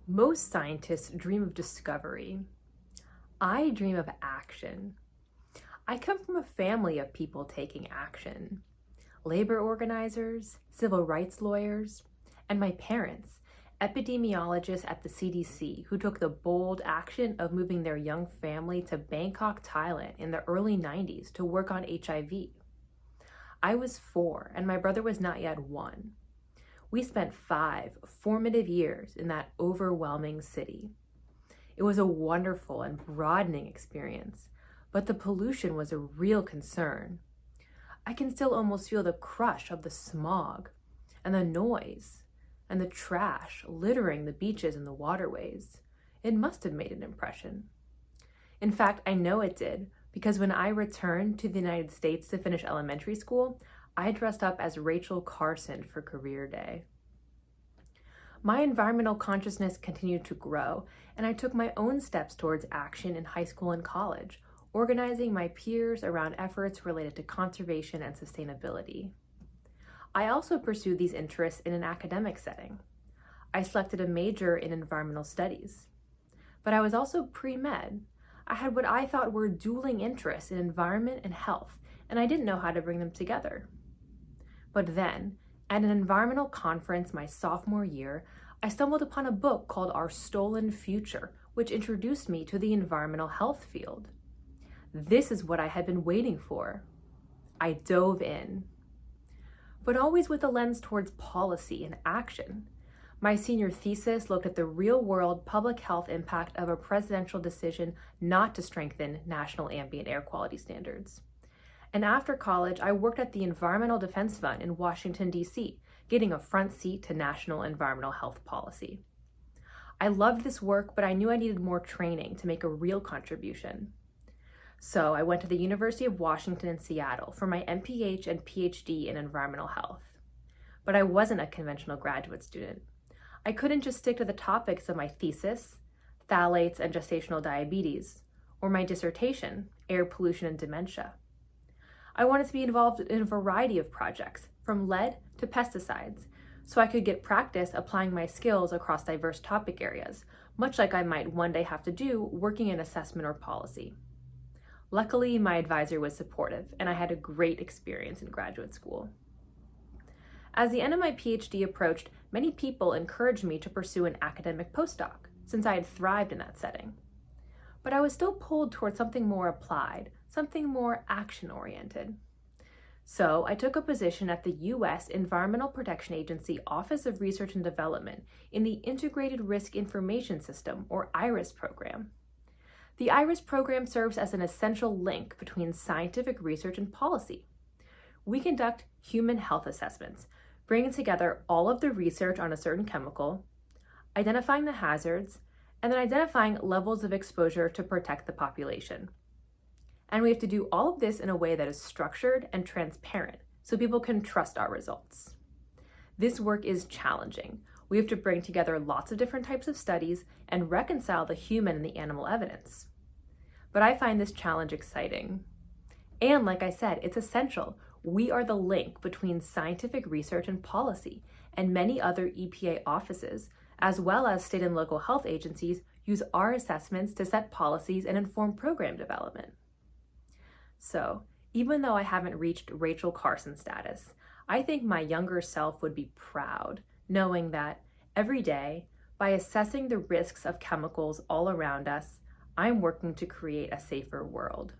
Most scientists dream of discovery. I dream of action. I come from a family of people taking action. Labor organizers, civil rights lawyers, and my parents, epidemiologists at the CDC, who took the bold action of moving their young family to Bangkok, Thailand in the early 90s to work on HIV. I was 4 and my brother was not yet 1. We spent 5 formative years in that overwhelming city. It was a wonderful and broadening experience, but the pollution was a real concern. I can still almost feel the crush of the smog and the noise and the trash littering the beaches and the waterways. It must have made an impression. In fact, I know it did, because when I returned to the United States to finish elementary school, I dressed up as Rachel Carson for Career Day. My environmental consciousness continued to grow, and I took my own steps towards action in high school and college, organizing my peers around efforts related to conservation and sustainability. I also pursued these interests in an academic setting. I selected a major in environmental studies. But I was also pre-med. I had what I thought were dueling interests in environment and health, and I didn't know how to bring them together. But then, at an environmental conference my sophomore year, I stumbled upon a book called Our Stolen Future, which introduced me to the environmental health field. This is what I had been waiting for. I dove in. But always with a lens towards policy and action. My senior thesis looked at the real-world public health impact of a presidential decision not to strengthen national ambient air quality standards. And after college, I worked at the Environmental Defense Fund in Washington, D.C., getting a front seat to national environmental health policy. I loved this work, but I knew I needed more training to make a real contribution. So I went to the University of Washington in Seattle for my MPH and PhD in environmental health. But I wasn't a conventional graduate student. I couldn't just stick to the topics of my thesis, phthalates and gestational diabetes, or my dissertation, air pollution and dementia. I wanted to be involved in a variety of projects, from lead to pesticides, so I could get practice applying my skills across diverse topic areas, much like I might one day have to do working in assessment or policy. Luckily, my advisor was supportive, and I had a great experience in graduate school. As the end of my PhD approached, many people encouraged me to pursue an academic postdoc, since I had thrived in that setting. But I was still pulled towards something more applied, something more action-oriented. So I took a position at the U.S. Environmental Protection Agency Office of Research and Development in the Integrated Risk Information System, or IRIS program. The IRIS program serves as an essential link between scientific research and policy. We conduct human health assessments, bringing together all of the research on a certain chemical, identifying the hazards, and then identifying levels of exposure to protect the population. And we have to do all of this in a way that is structured and transparent so people can trust our results. This work is challenging. We have to bring together lots of different types of studies and reconcile the human and the animal evidence. But I find this challenge exciting. And like I said, it's essential. We are the link between scientific research and policy, and many other EPA offices, as well as state and local health agencies, use our assessments to set policies and inform program development. So, even though I haven't reached Rachel Carson status, I think my younger self would be proud, knowing that every day, by assessing the risks of chemicals all around us, I'm working to create a safer world.